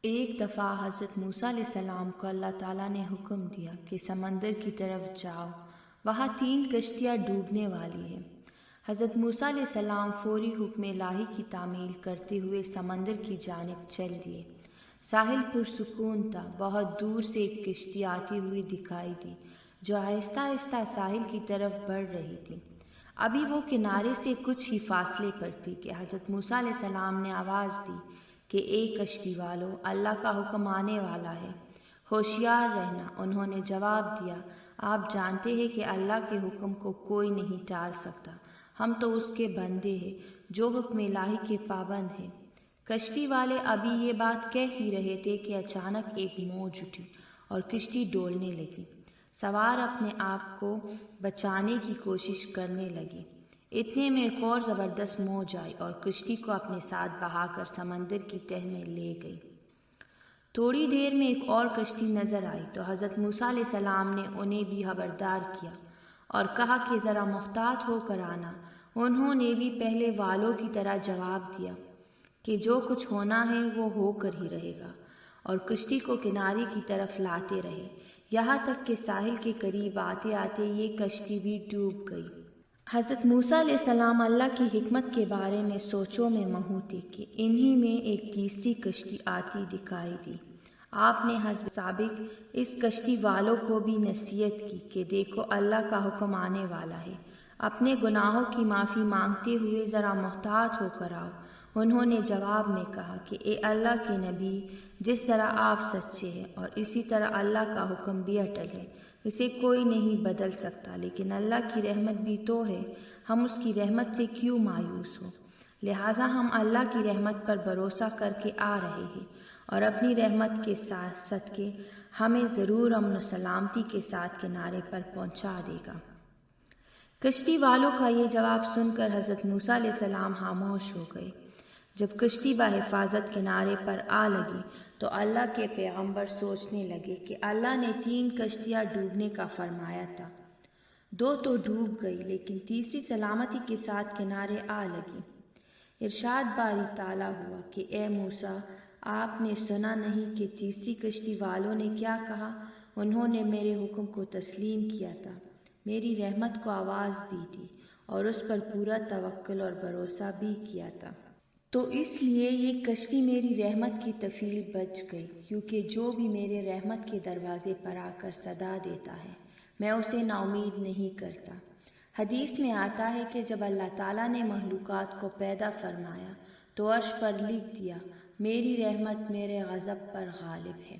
ایک دفعہ حضرت موسیٰ علیہ السلام کو اللہ تعالیٰ نے حکم دیا کہ سمندر کی طرف جاؤ، وہاں 3 کشتیاں ڈوبنے والی ہیں۔ حضرت موسیٰ علیہ السلام فوری حکم الہی کی تعمیل کرتے ہوئے سمندر کی جانب چل دیے۔ ساحل پرسکون تھا۔ بہت دور سے ایک کشتی آتی ہوئی دکھائی دی جو آہستہ آہستہ ساحل کی طرف بڑھ رہی تھی۔ ابھی وہ کنارے سے کچھ ہی فاصلے پر تھی کہ حضرت موسیٰ علیہ السلام نے آواز دی کہ اے کشتی والو، اللہ کا حکم آنے والا ہے، ہوشیار رہنا۔ انہوں نے جواب دیا، آپ جانتے ہیں کہ اللہ کے حکم کو کوئی نہیں ٹال سکتا، ہم تو اس کے بندے ہیں جو حکم الہی کے پابند ہیں۔ کشتی والے ابھی یہ بات کہہ ہی رہے تھے کہ اچانک ایک موج اٹھی اور کشتی ڈولنے لگی۔ سوار اپنے آپ کو بچانے کی کوشش کرنے لگے۔ اتنے میں ایک اور زبردست موج آئی اور کشتی کو اپنے ساتھ بہا کر سمندر کی تہہ میں لے گئی۔ تھوڑی دیر میں ایک اور کشتی نظر آئی تو حضرت موسیٰ علیہ السلام نے انہیں بھی خبردار کیا اور کہا کہ ذرا محتاط ہو کر آنا۔ انہوں نے بھی پہلے والوں کی طرح جواب دیا کہ جو کچھ ہونا ہے وہ ہو کر ہی رہے گا، اور کشتی کو کنارے کی طرف لاتے رہے، یہاں تک کہ ساحل کے قریب آتے آتے یہ کشتی بھی ڈوب گئی۔ حضرت موسیٰ علیہ السلام اللہ کی حکمت کے بارے میں سوچوں میں مہو تھے کہ انہی میں ایک تیسری کشتی آتی دکھائی دی۔ آپ نے حسب سابق اس کشتی والوں کو بھی نصیحت کی کہ دیکھو اللہ کا حکم آنے والا ہے، اپنے گناہوں کی معافی مانگتے ہوئے ذرا محتاط ہو کر آؤ۔ انہوں نے جواب میں کہا کہ اے اللہ کے نبی، جس طرح آپ سچے ہیں اور اسی طرح اللہ کا حکم بھی اٹل ہے، اسے کوئی نہیں بدل سکتا، لیکن اللہ کی رحمت بھی تو ہے، ہم اس کی رحمت سے کیوں مایوس ہو؟ لہٰذا ہم اللہ کی رحمت پر بھروسہ کر کے آ رہے ہیں اور اپنی رحمت کے صدقے ہمیں ضرور امن و سلامتی کے ساتھ کنارے پر پہنچا دے گا۔ کشتی والوں کا یہ جواب سن کر حضرت موسیٰ علیہ السلام خاموش ہو گئے۔ جب کشتی بحفاظت کنارے پر آ لگی تو اللہ کے پیغمبر سوچنے لگے کہ اللہ نے 3 کشتیاں ڈوبنے کا فرمایا تھا، 2 تو ڈوب گئی لیکن تیسری سلامتی کے ساتھ کنارے آ لگی۔ ارشاد باری تعالیٰ ہوا کہ اے موسیٰ، آپ نے سنا نہیں کہ تیسری کشتی والوں نے کیا کہا؟ انہوں نے میرے حکم کو تسلیم کیا تھا، میری رحمت کو آواز دی تھی اور اس پر پورا توکل اور بھروسہ بھی کیا تھا، تو اس لیے یہ کشتی میری رحمت کی تفیل بچ گئی، کیونکہ جو بھی میرے رحمت کے دروازے پر آ کر صدا دیتا ہے میں اسے نا امید نہیں کرتا۔ حدیث میں آتا ہے کہ جب اللہ تعالیٰ نے مخلوقات کو پیدا فرمایا تو عرش پر لکھ دیا، میری رحمت میرے غضب پر غالب ہے۔